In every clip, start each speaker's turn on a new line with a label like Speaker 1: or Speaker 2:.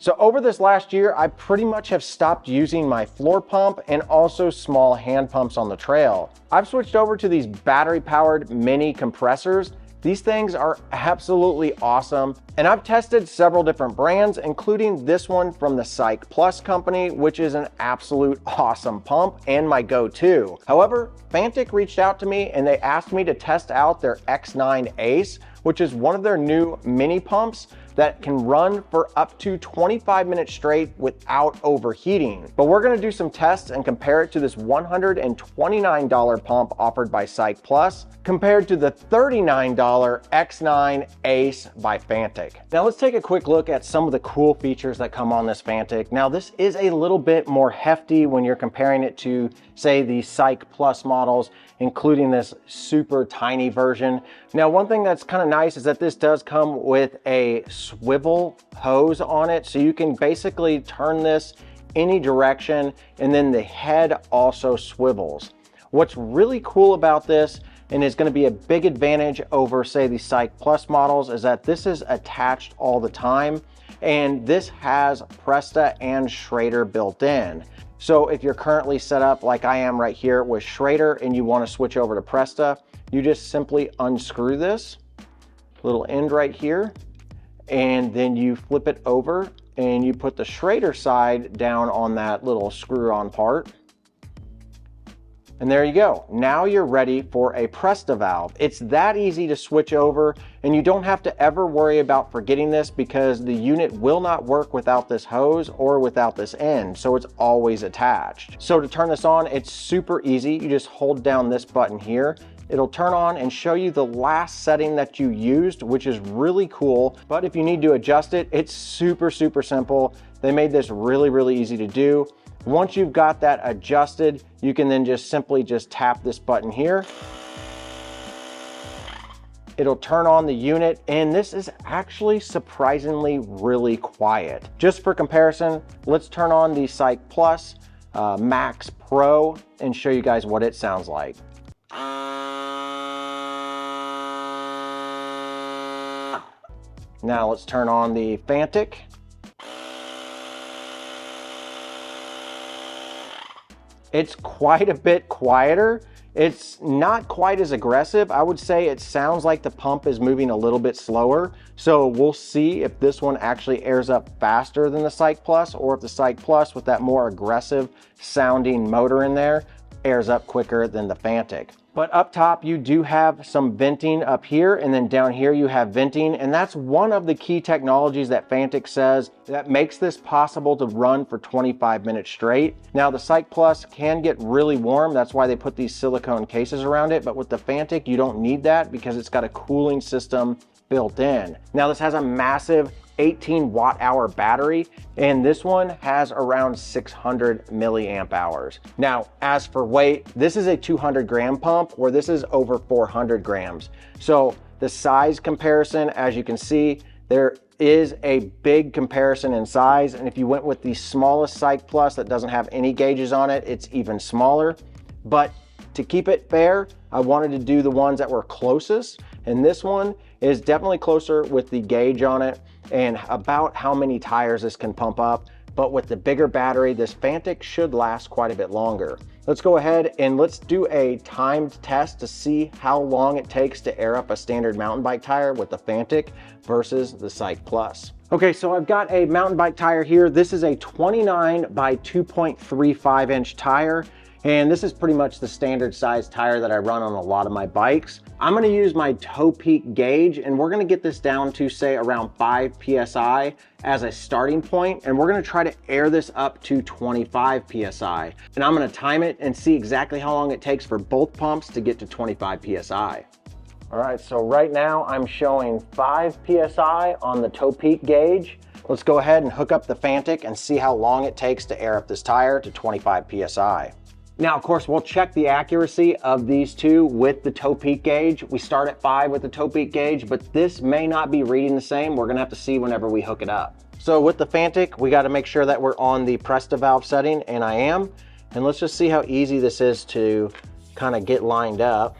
Speaker 1: So over this last year, I pretty much have stopped using my floor pump and also small hand pumps on the trail. I've switched over to these battery powered mini compressors. These things are absolutely awesome, and I've tested several different brands, including this one from the Cycsplus company, which is an absolute awesome pump and my go-to. However, Fanttik reached out to me and they asked me to test out their X9 Ace, which is one of their new mini pumps that can run for up to 25 minutes straight without overheating. But we're gonna do some tests and compare it to this $129 pump offered by Cycsplus compared to the $39 X9 Ace by Fanttik. Now let's take a quick look at some of the cool features that come on this Fanttik. Now this is a little bit more hefty when you're comparing it to, say, the Cycsplus models, including this super tiny version. Now one thing that's kind of nice is that this does come with a swivel hose on it, so you can basically turn this any direction, and then the head also swivels. What's really cool about this, and is going to be a big advantage over, say, the Cycsplus models, is that this is attached all the time, and this has Presta and Schrader built in. So if you're currently set up like I am right here with Schrader and you want to switch over to Presta, you just simply unscrew this little end right here, and then you flip it over and you put the Schrader side down on that little screw-on part. And there you go. Now you're ready for a Presta valve. It's that easy to switch over, and you don't have to ever worry about forgetting this because the unit will not work without this hose or without this end, so it's always attached. So to turn this on, it's super easy. You just hold down this button here. It'll turn on and show you the last setting that you used, which is really cool. But if you need to adjust it, it's super simple. They made this really easy to do. Once you've got that adjusted, you can then just simply tap this button here. It'll turn on the unit, and this is actually surprisingly really quiet. Just for comparison, let's turn on the Cycsplus Max Pro and show you guys what it sounds like. Now let's turn on the Fanttik. It's quite a bit quieter. It's not quite as aggressive. I would say it sounds like the pump is moving a little bit slower. So we'll see if this one actually airs up faster than the Cycsplus, or if the Cycsplus with that more aggressive sounding motor in there airs up quicker than the Fanttik. But up top, you do have some venting up here, and then down here you have venting, and that's one of the key technologies that Fanttik says that makes this possible to run for 25 minutes straight. Now the Cycsplus can get really warm, that's why they put these silicone cases around it, but with the Fanttik you don't need that because it's got a cooling system built in. Now this has a massive 18 watt-hour battery, and this one has around 600 milliamp hours. Now, as for weight, this is a 200 gram pump, where this is over 400 grams. So the size comparison, as you can see, there is a big comparison in size, and if you went with the smallest Cycsplus that doesn't have any gauges on it, it's even smaller. But to keep it fair, I wanted to do the ones that were closest, and this one is definitely closer with the gauge on it and about how many tires this can pump up. But with the bigger battery, this Fanttik should last quite a bit longer. Let's go ahead and let's do a timed test to see how long it takes to air up a standard mountain bike tire with the Fanttik versus the Cycsplus. Okay, so I've got a mountain bike tire here. This is a 29 by 2.35 inch tire. And this is pretty much the standard size tire that I run on a lot of my bikes. I'm gonna use my toe peak gauge, and we're gonna get this down to, say, around 5 PSI as a starting point, and we're gonna try to air this up to 25 PSI. And I'm gonna time it and see exactly how long it takes for both pumps to get to 25 PSI. All right, so right now I'm showing 5 PSI on the toe peak gauge. Let's go ahead and hook up the Fanttik and see how long it takes to air up this tire to 25 PSI. Now, of course, we'll check the accuracy of these two with the toe peak gauge. We start at 5 with the toe peak gauge, but this may not be reading the same. We're gonna have to see whenever we hook it up. So with the Fanttik, we gotta make sure that we're on the Presta valve setting, and I am. And let's just see how easy this is to kind of get lined up.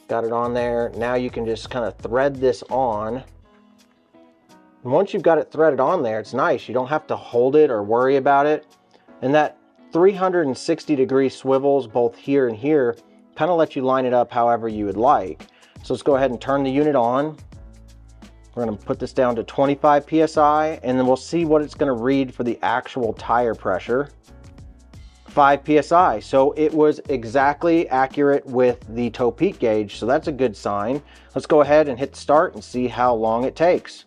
Speaker 1: Got it on there. Now you can just kind of thread this on. And once you've got it threaded on there, it's nice. You don't have to hold it or worry about it. And that 360-degree swivels both here and here kind of let you line it up however you would like. So let's go ahead and turn the unit on. We're going to put this down to 25 psi, and then we'll see what it's going to read for the actual tire pressure. 5 psi. So it was exactly accurate with the toe peak gauge, so that's a good sign. Let's go ahead and hit start and see how long it takes.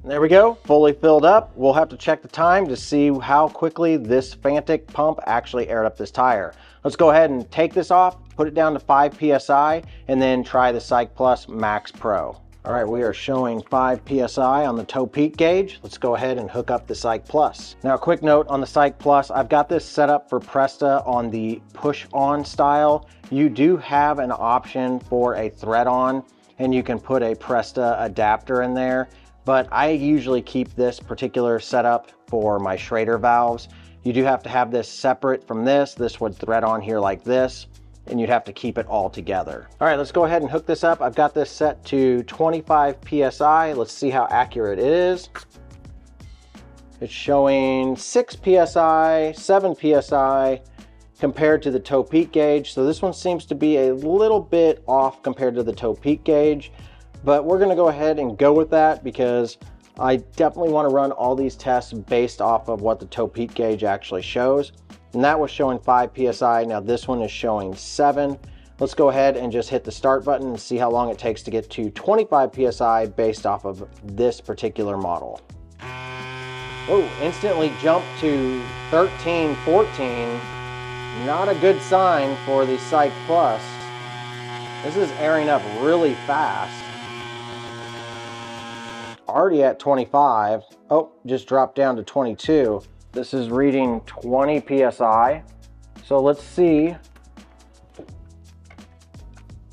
Speaker 1: There we go, fully filled up. We'll have to check the time to see how quickly this Fanttik pump actually aired up this tire. Let's go ahead and take this off, put it down to 5 psi, and then try the Cycsplus Max Pro. All right, we are showing 5 psi on the toe peak gauge. Let's go ahead and hook up the Cycsplus. Now, a quick note on the Cycsplus, I've got this set up for Presta on the push-on style. You do have an option for a thread-on, and you can put a Presta adapter in there. But I usually keep this particular setup for my Schrader valves. You do have to have this separate from this. This would thread on here like this, and you'd have to keep it all together. All right, let's go ahead and hook this up. I've got this set to 25 psi. Let's see how accurate it is. It's showing 6 psi, 7 psi compared to the toe peak gauge. So this one seems to be a little bit off compared to the toe peak gauge. But we're going to go ahead and go with that because I definitely want to run all these tests based off of what the toe peak gauge actually shows. And that was showing 5 psi. Now this one is showing 7. Let's go ahead and just hit the start button and see how long it takes to get to 25 psi based off of this particular model. Oh, instantly jumped to 13, 14. Not a good sign for the Cycsplus. This is airing up really fast. Already at 25. Oh, just dropped down to 22. This is reading 20 psi. So let's see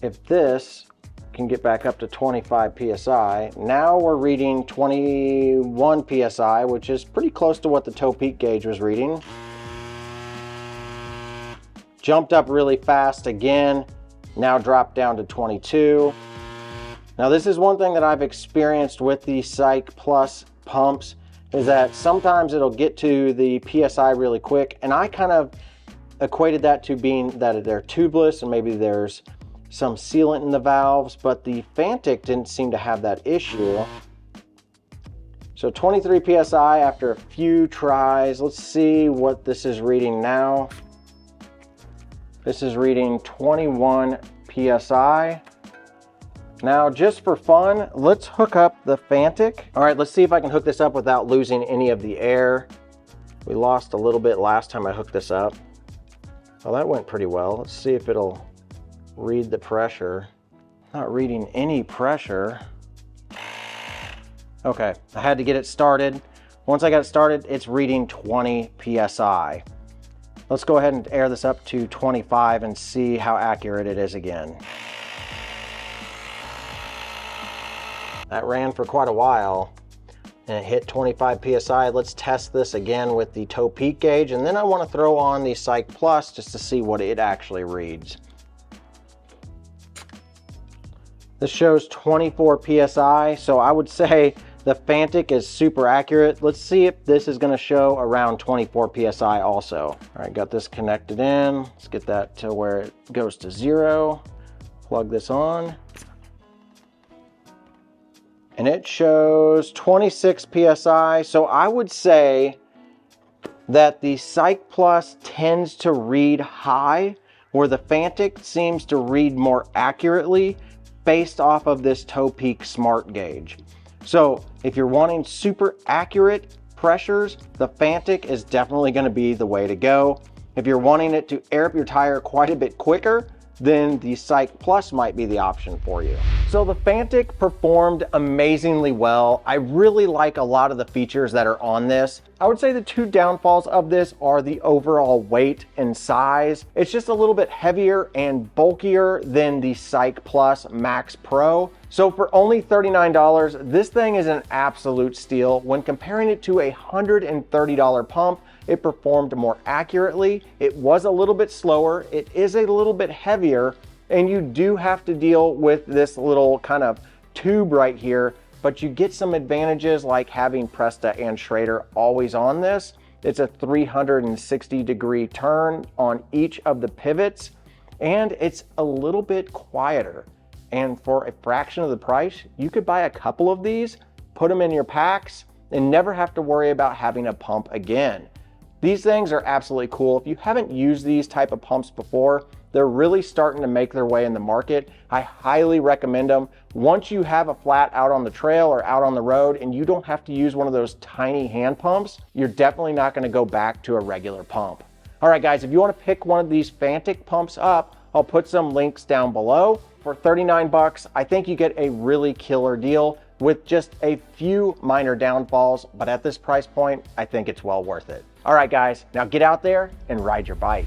Speaker 1: if this can get back up to 25 psi. Now we're reading 21 psi, which is pretty close to what the toe peak gauge was reading. Jumped up really fast again. Now dropped down to 22. Now this is one thing that I've experienced with the Cycsplus pumps is that sometimes it'll get to the PSI really quick, and I kind of equated that to being that they're tubeless and maybe there's some sealant in the valves, but the Fanttik didn't seem to have that issue. So 23 PSI after a few tries. Let's see what this is reading now. This is reading 21 PSI. Now, just for fun, let's hook up the Fanttik. All right, let's see if I can hook this up without losing any of the air. We lost a little bit last time I hooked this up. Well, that went pretty well. Let's see if it'll read the pressure. Not reading any pressure. Okay, I had to get it started. Once I got it started, it's reading 20 PSI. Let's go ahead and air this up to 25 and see how accurate it is again. That ran for quite a while and it hit 25 PSI. Let's test this again with the toe peak gauge, and then I want to throw on the Cycsplus just to see what it actually reads. This shows 24 PSI, so I would say the Fanttik is super accurate. Let's see if this is going to show around 24 PSI also. All right, got this connected in. Let's get that to where it goes to 0. Plug this on. And it shows 26 PSI. So I would say that the Cycsplus tends to read high, where the Fanttik seems to read more accurately based off of this toe peak smart gauge. So if you're wanting super accurate pressures, the Fanttik is definitely going to be the way to go. If you're wanting it to air up your tire quite a bit quicker, then the Cycsplus might be the option for you. So the Fanttik performed amazingly well. I really like a lot of the features that are on this. I would say the two downfalls of this are the overall weight and size. It's just a little bit heavier and bulkier than the Cycsplus Max Pro. So for only $39, this thing is an absolute steal. When comparing it to a $130 pump, it performed more accurately. It was a little bit slower. It is a little bit heavier, and you do have to deal with this little kind of tube right here, but you get some advantages like having Presta and Schrader always on this. It's a 360-degree turn on each of the pivots, and it's a little bit quieter. And for a fraction of the price, you could buy a couple of these, put them in your packs, and never have to worry about having a pump again. These things are absolutely cool. If you haven't used these type of pumps before, they're really starting to make their way in the market. I highly recommend them. Once you have a flat out on the trail or out on the road and you don't have to use one of those tiny hand pumps, you're definitely not going to go back to a regular pump. All right, guys, if you want to pick one of these Fanttik pumps up, I'll put some links down below. For 39 bucks, I think you get a really killer deal with just a few minor downfalls, but at this price point, I think it's well worth it. All right, guys, now get out there and ride your bike.